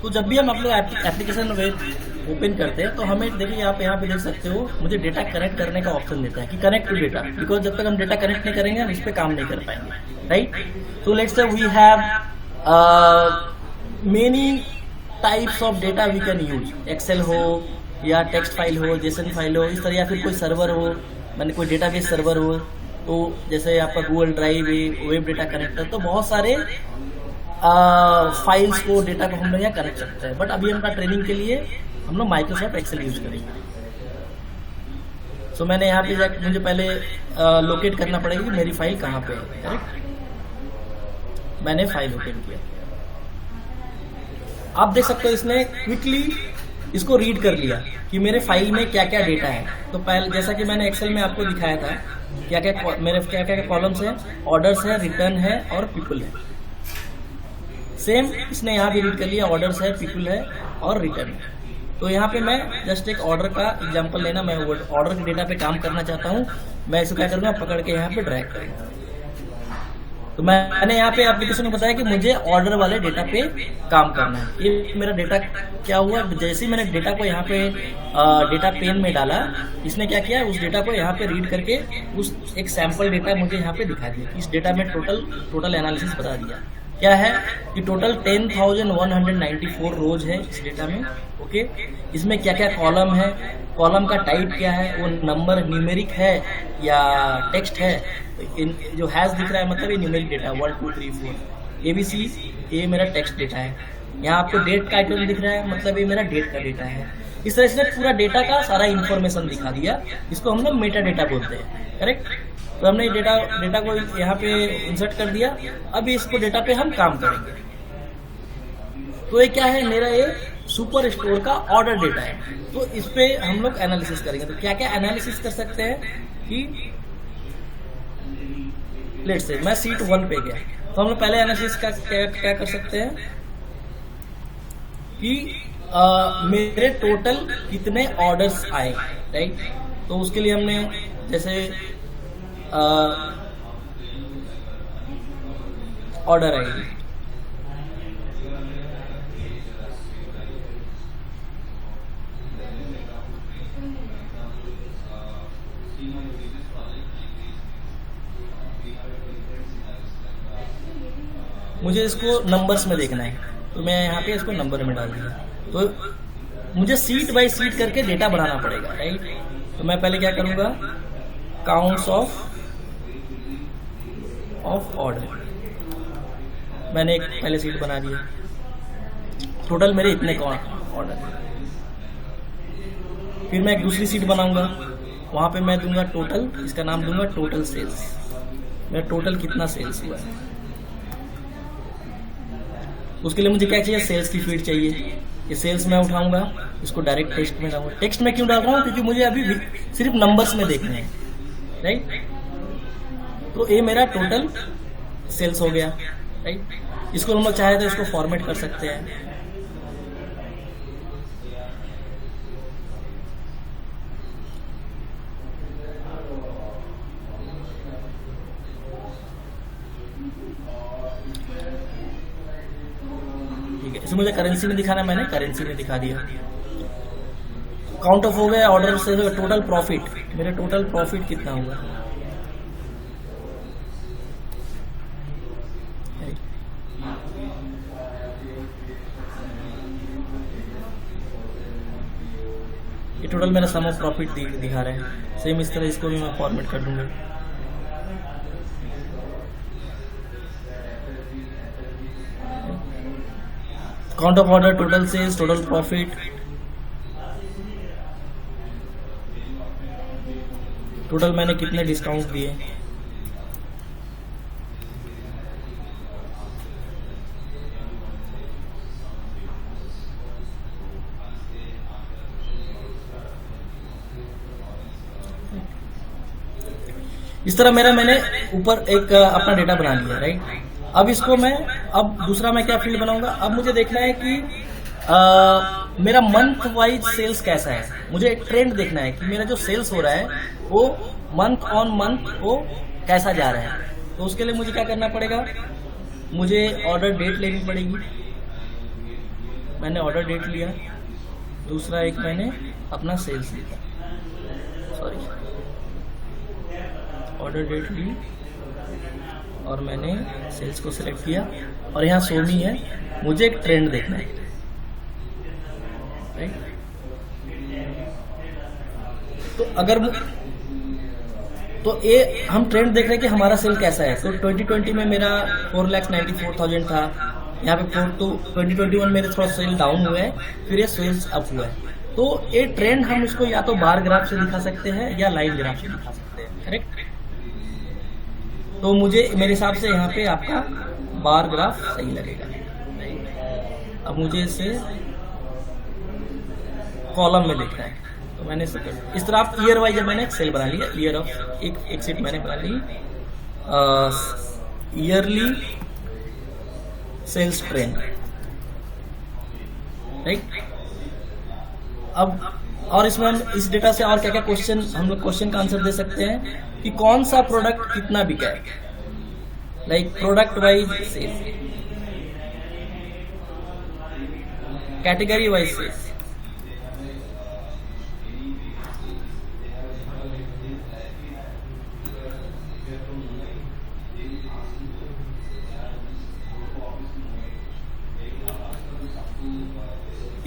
तो जब भी हम अपने एप्लीकेशन वेब ओपन करते हैं तो हमें देखिए आप यहाँ पे देख सकते हो मुझे डेटा कनेक्ट करने का ऑप्शन देता है कि कनेक्ट टू डेटा, बिकॉज जब तक हम डेटा कनेक्ट नहीं करेंगे हम इस पे काम नहीं कर पाएंगे, राइट। तो let's say we have many types of data we can use, Excel हो या टेक्स्ट फाइल हो, जेसन फाइल हो, इस तरह, या फिर कोई सर्वर हो, मैंने कोई डेटाबेस सर्वर हो, तो जैसे आपका गूगल ड्राइव है, वेब डेटा कनेक्टर, तो बहुत सारे फाइल्स को डेटा को हम लोग यहाँ कनेक्ट सकते हैं। बट अभी हमारा ट्रेनिंग के लिए हम लोग माइक्रोसॉफ्ट एक्सेल यूज करेंगे। सो मैंने यहाँ पे जाकर मुझे पहले लोकेट करना पड़ेगा कि मेरी फाइल कहाँ पे है, करेक्ट। मैंने फाइल लोकेट किया। आप देख सकते हो इसने क्विकली इसको रीड कर लिया कि मेरे फाइल में क्या क्या डेटा है। तो पहले जैसा कि मैंने एक्सेल में आपको दिखाया था क्या क्या मेरे क्या क्या कॉलम्स है, ऑर्डर्स है, रिटर्न है और पीपल है। सेम इसने यहाँ भी रीड कर लिया, ऑर्डर्स है, पीपल है और रिटर्न है। तो यहाँ पे मैं जस्ट एक ऑर्डर का एग्जांपल लेना, मैं ऑर्डर के डेटा पे काम करना चाहता हूँ। मैं इसको क्या करूँगा, पकड़ के यहाँ पे ड्रैग करूँगा। तो मैंने यहाँ पे एप्लीकेशन में बताया कि मुझे ऑर्डर वाले डेटा पे काम करना है। ये मेरा डेटा क्या हुआ, जैसे ही मैंने डेटा को यहाँ पे डेटा पेन में डाला, इसने क्या किया, उस डेटा को यहाँ पे रीड करके उस एक सैंपल डेटा मुझे यहाँ पे दिखा दिया। इस डेटा में टोटल एनालिसिस बता दिया। क्या है कि टोटल 10,194 रोज है इस डेटा में। ओके, इसमें क्या क्या कॉलम है, कॉलम का टाइप क्या है, वो नंबर न्यूमेरिक है या टेक्स्ट है। जो हैज दिख रहा है मतलब ये न्यूमेरिक डेटा 1 2 3 4 ABC, ये मेरा टेक्स्ट डेटा है। यहाँ आपको डेट का आइकन दिख रहा है मतलब ये मेरा डेट का डेटा है। इस तरह से पूरा डेटा का सारा इंफॉर्मेशन दिखा दिया, इसको हम लोग मेटा डेटा बोलते हैं। करेक्ट। तो हमने डेटा को यहाँ पे इंसर्ट कर दिया। अब इसको डेटा पे हम काम करेंगे। तो ये क्या है, मेरा ये सुपर स्टोर का ऑर्डर डेटा है। तो इस पे हम लोग एनालिसिस करेंगे। तो क्या क्या एनालिसिस कर सकते हैं कि लेट्स से मैं सीट 1 पे गया, तो हम लोग पहले एनालिसिस का क्या कर सकते हैं कि मेरे टोटल कितने ऑर्डर्स आए, राइट। तो उसके लिए हमने जैसे ऑर्डर आएगी, मुझे इसको नंबर्स में देखना है, तो मैं यहाँ पे इसको नंबर में डाल दिया। तो मुझे सीट बाय सीट करके डेटा बनाना पड़ेगा, राइट। तो मैं पहले क्या करूंगा, काउंट्स ऑफ ऑर्डर, मैंने एक पहले सीट बना दिया, टोटल मेरे इतने ऑर्डर। फिर मैं एक दूसरी सीट बनाऊंगा, वहां पे मैं दूंगा टोटल, इसका नाम दूंगा टोटल सेल्स, मेरा टोटल कितना सेल्स हुआ है। उसके लिए मुझे क्या चाहिए, सेल्स की फीड चाहिए। ये सेल्स में उठाऊंगा, इसको डायरेक्ट टेक्स्ट में डालूंगा। टेक्स्ट में क्यों डाल रहा हूँ, क्योंकि मुझे अभी सिर्फ नंबर्स में देखने हैं, राइट। तो ये मेरा टोटल सेल्स हो गया, राइट। इसको हम लोग चाहे तो इसको फॉर्मेट कर सकते हैं। इसे मुझे करेंसी में दिखाना, मैंने करेंसी में दिखा दिया। काउंट ऑफ हो गया, ऑर्डर से टोटल प्रॉफिट, मेरा टोटल प्रॉफिट कितना हुआ, ये टोटल मेरा सम ऑफ प्रॉफिट दिखा रहा है। सेम इस तरह इसको भी मैं फॉर्मेट कर दूंगा। Count of order, total sales, total profit, total मैंने कितने डिस्काउंट दिए, इस तरह मैंने ऊपर एक अपना डेटा बना लिया, राइट। अब इसको अब दूसरा मैं क्या फील्ड बनाऊंगा, अब मुझे देखना है कि मेरा मंथ वाइज सेल्स कैसा है। मुझे एक ट्रेंड देखना है कि मेरा जो सेल्स हो रहा है वो मंथ ऑन मंथ वो कैसा जा रहा है। तो उसके लिए मुझे क्या करना पड़ेगा, मुझे ऑर्डर डेट लेनी पड़ेगी। मैंने ऑर्डर डेट लिया, दूसरा एक मैंने अपना सेल्स लिया, सॉरी ऑर्डर डेट ली और मैंने सेल्स को सिलेक्ट किया और यहाँ सोमी है, मुझे एक ट्रेंड देखना है, राइट। तो अगर तो ये हम ट्रेंड देख रहे हैं कि हमारा सेल कैसा है। तो 2020 में मेरा 4,94,000 था, यहाँ पे 2021 मेरे थोड़ा सेल डाउन हुआ है, फिर ये सेल्स अप हुआ है। तो ये ट्रेंड हम इसको या तो बार ग्राफ से दिखा सकते हैं या लाइन ग्राफ से दिखा सकते हैं, करेक्ट। तो मुझे मेरे हिसाब से यहाँ पे आपका बार ग्राफ सही लगेगा, राइट। अब मुझे इसे कॉलम में देखना है, तो मैंने इस तरह आप ईयर वाइज मैंने एक सेल बना लिया, ईयर ऑफ एक सीट मैंने बना ली, ईयरली सेल्स ट्रेंड, राइट। अब और इसमें हम इस डेटा से और क्या क्या क्वेश्चन हम लोग क्वेश्चन का आंसर दे सकते हैं कि कौन सा प्रोडक्ट कितना बिका है, like product wise sales, category wise sales,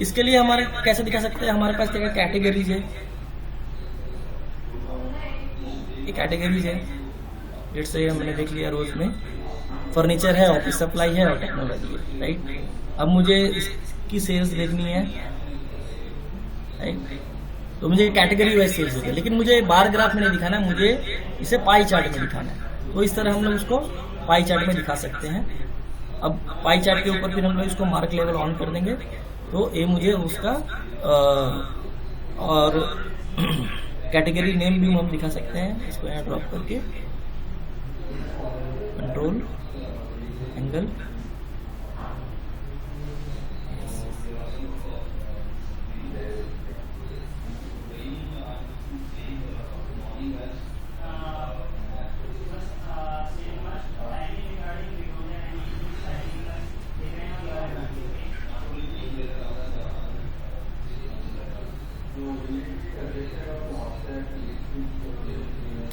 इसके लिए हमारे कैसे दिखा सकते हैं, हमारे पास क्या कैटेगरीज है, ये कैटेगरीज है। लेट्स से हमने देख लिया रोज में फर्नीचर है, ऑफिस सप्लाई है और टेक्नोलॉजी है, राइट। अब मुझे इसकी सेल्स देखनी है, राइट। तो मुझे कैटेगरी वाइज सेल्स होगी, लेकिन मुझे बार ग्राफ में नहीं दिखाना है, मुझे इसे पाई चार्ट में दिखाना है। तो इस तरह हम लोग उसको पाई चार्ट में दिखा सकते हैं। अब पाई चार्ट के ऊपर फिर हम लोग इसको मार्क लेवल ऑन कर देंगे, तो ये मुझे उसका और कैटेगरी नेम भी हम दिखा सकते हैं। इसको यहाँ ड्रॉप करके कंट्रोल एंगल,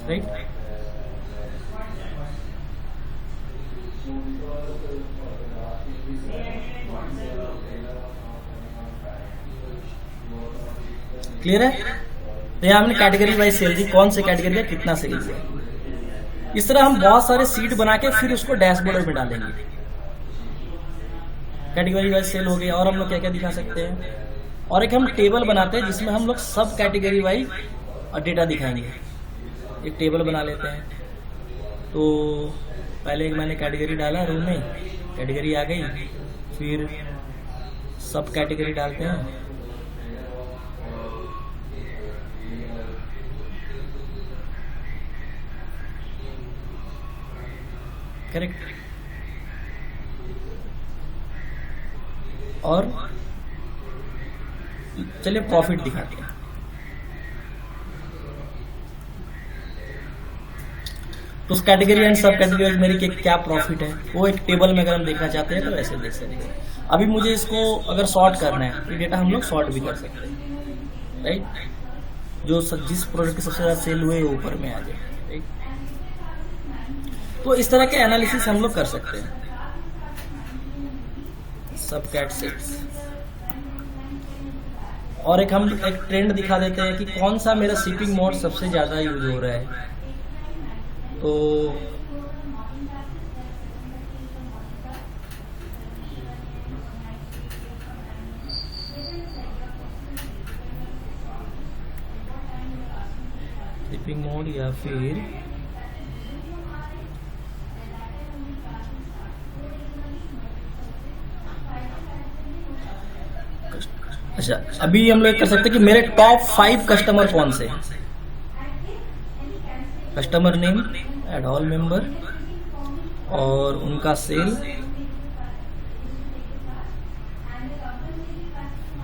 राइट। क्लियर है। तो यहाँ हमने कैटेगरी वाइज सेल दी, कौन से कैटेगरी का कितना सेल हुआ। इस तरह हम बहुत सारे सीट बना के फिर उसको डैशबोर्ड में डालेंगे। कैटेगरी वाइज सेल हो गया। और हम लोग क्या क्या दिखा सकते हैं, और एक हम टेबल बनाते हैं जिसमें हम लोग सब कैटेगरी वाइज डेटा दिखाएंगे। एक टेबल बना लेते हैं। तो पहले एक मैंने कैटेगरी डाला रूम में, कैटेगरी आ गई, फिर सब कैटेगरी डालते हैं। करेक्ट। और चलिए प्रॉफिट दिखाते हैं। तो उस कैटेगरी एंड सब कैटेगरी मेरी क्या प्रॉफिट है वो एक टेबल में अगर हम देखना चाहते हैं तो ऐसे देख सकते हैं। अभी मुझे इसको अगर सॉर्ट करना है तो डेटा हम लोग सॉर्ट भी कर सकते हैं, राइट। जो जिस प्रोडक्ट की सबसे ज्यादा सेल हुए ऊपर में आ जाए, राइट। तो इस तरह के एनालिसिस हम लोग कर सकते हैं। सब कैट सेट्स। और एक हम एक ट्रेंड दिखा देते हैं कि कौन सा मेरा शिपिंग मोड सबसे ज्यादा यूज हो रहा है। तो शिपिंग मोड या फिर अच्छा, अभी हम लोग कर सकते हैं कि मेरे टॉप 5 कस्टमर कौन से हैं। Customer name, add all member और उनका सेल,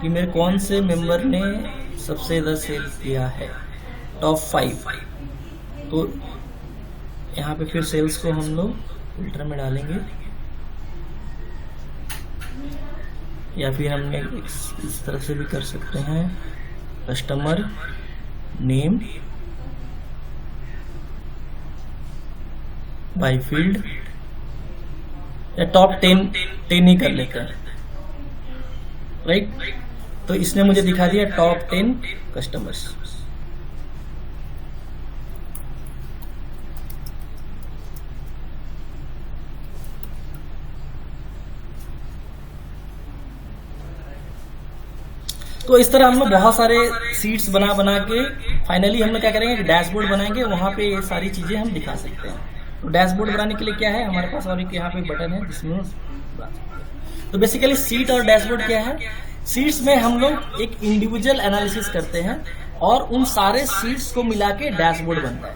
कि मेरे कौन से मेंबर ने सबसे ज्यादा सेल किया है, टॉप 5। तो यहाँ पे फिर सेल्स को हम लोग फिल्टर में डालेंगे, या फिर हमने इस तरह से भी कर सकते हैं। कस्टमर नेम बाय फील्ड, या टॉप 10 ही कर लेते हैं, राइट। तो इसने मुझे दिखा दिया टॉप 10 कस्टमर्स। तो इस तरह हम लोग बहुत सारे सीट्स बना के फाइनली हम लोग क्या करेंगे, डैशबोर्ड बनाएंगे, वहां पे ये सारी चीजें हम दिखा सकते हैं। तो डैशबोर्ड बनाने के लिए क्या है हमारे पास, और एक यहाँ पे बटन है जिसमें, तो बेसिकली सीट और डैशबोर्ड क्या है। सीट्स में हम लोग एक इंडिविजुअल एनालिसिस करते हैं और उन सारे सीट्स को मिला के डैशबोर्ड बनता है,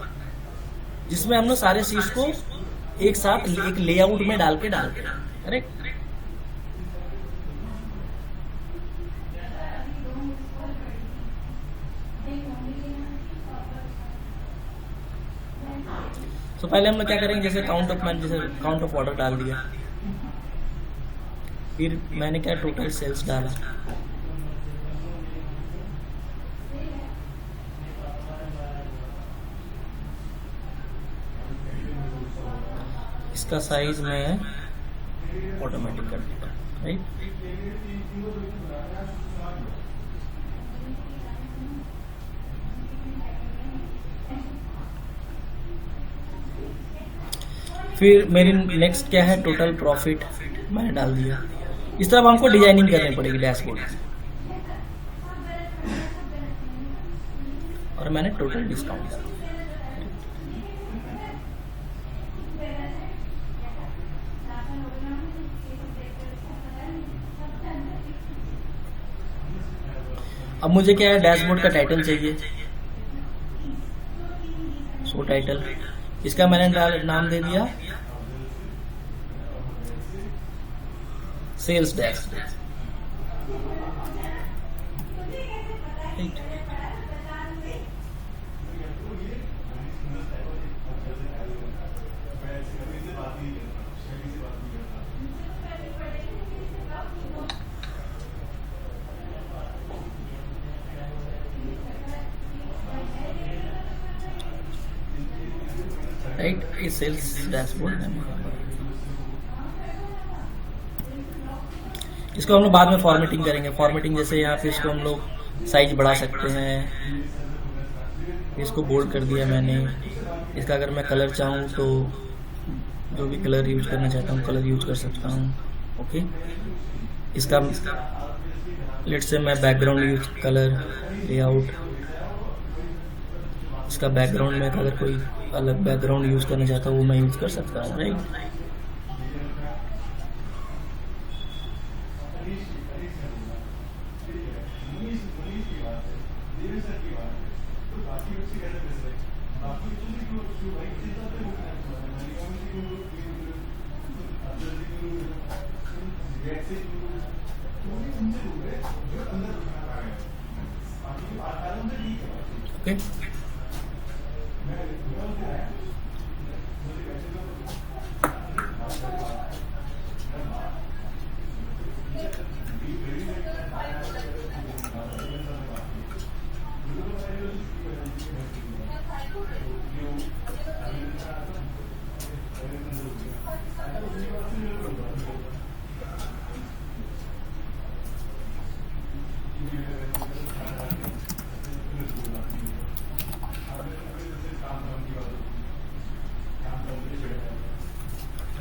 जिसमें हम लोग सारे सीट्स को एक साथ एक लेआउट में डालते हैं, करेक्ट। तो पहले हम लोग क्या करेंगे, जैसे काउंट ऑफ ऑर्डर डाल दिया, फिर मैंने क्या टोटल सेल्स डाला, इसका साइज मैं ऑटोमेटिक कर देगा, राइट। फिर मेरी नेक्स्ट क्या है, टोटल प्रॉफिट मैंने डाल दिया। इस तरह हमको डिजाइनिंग करनी पड़ेगी डैशबोर्ड, और मैंने टोटल डिस्काउंट डाल दिया। अब मुझे क्या है, डैशबोर्ड का टाइटल चाहिए, सो टाइटल, इसका मैंने नाम दे दिया सेल्स डैशबोर्ड, राइट। राइट, ये सेल्स डैशबोर्ड है। इसको हम लोग बाद में फॉर्मेटिंग करेंगे। फॉर्मेटिंग जैसे यहाँ पे इसको हम लोग साइज बढ़ा सकते हैं, इसको बोल्ड कर दिया मैंने। इसका अगर मैं कलर चाहूँ तो जो भी कलर यूज करना चाहता हूँ कलर यूज कर सकता हूँ, ओके। इसका लेट से मैं बैकग्राउंड यूज कलर लेआउट, इसका बैकग्राउंड में अगर कोई अलग बैकग्राउंड यूज करना चाहता हूँ वो मैं यूज कर सकता हूँ, राइट। Okay,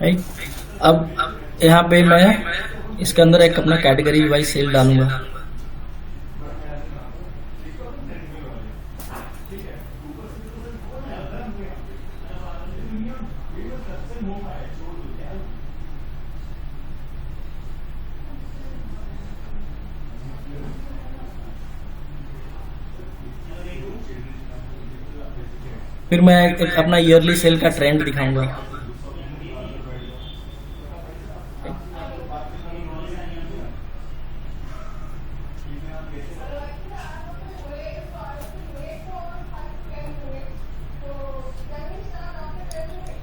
right. अब यहाँ पे मैं इसके अंदर एक अपना कैटेगरी वाइज सेल डालूंगा। फिर मैं एक अपना ईयरली सेल का ट्रेंड दिखाऊंगा।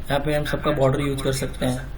यहाँ पे हम सबका बॉर्डर यूज कर सकते हैं।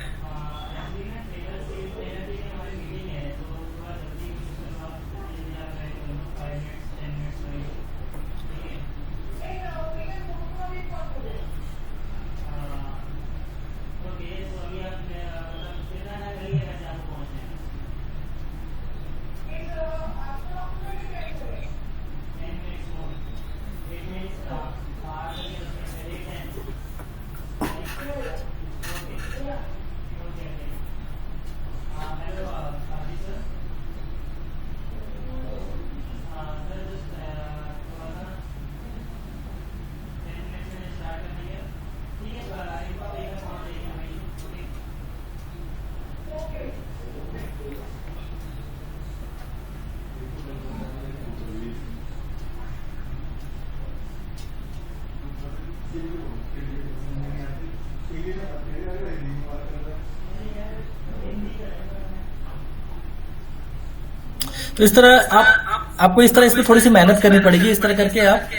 तो इस तरह आपको इस तरह इस पे थोड़ी सी मेहनत करनी पड़ेगी। इस तरह करके आप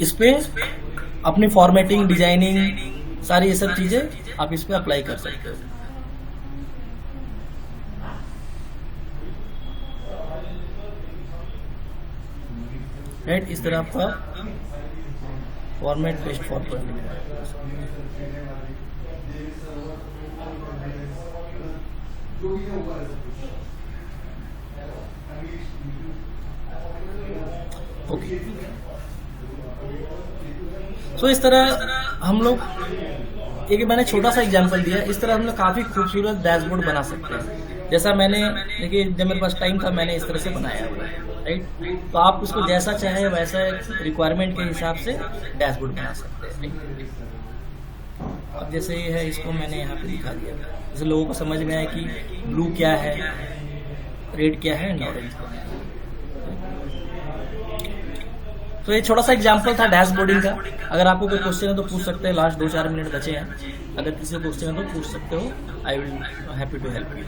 इस पे अपनी फॉर्मेटिंग, डिजाइनिंग, सारी ये सब चीजें आप इस पे अप्लाई कर सकते हो। राइट, इस तरह आपका फॉर्मेट बेस्ट फॉर ओके। सो इस तरह हम लोग, एक मैंने छोटा सा एग्जांपल दिया, इस तरह हम लोग काफी खूबसूरत डैशबोर्ड बना सकते हैं। जैसा मैंने, देखिए जब मेरे पास टाइम था मैंने इस तरह से बनाया हुआ है, राइट। तो आप उसको जैसा चाहे वैसा रिक्वायरमेंट के हिसाब से डैशबोर्ड बना सकते हैं, राइट। अब जैसे ये है, इसको मैंने यहाँ पे दिखा दिया, जैसे लोगों को समझ में आया कि ब्लू क्या है, रेड क्या है, ऑरेंज क्या है। तो ये छोटा सा एग्जांपल था डैशबोर्डिंग का। अगर आपको कोई क्वेश्चन है तो पूछ सकते हैं, लास्ट 2-4 मिनट बचे हैं। अगर किसी को क्वेश्चन है तो पूछ सकते हो, I will happy to help you.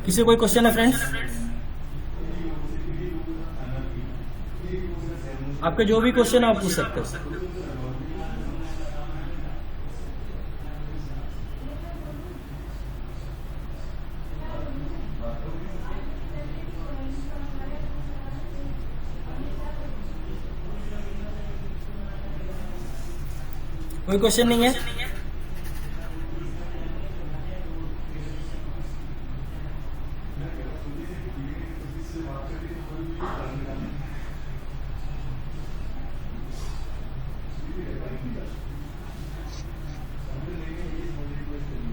किसी को कोई क्वेश्चन है फ्रेंड्स? आपके जो भी क्वेश्चन है आप पूछ सकते हो। कोई क्वेश्चन नहीं है?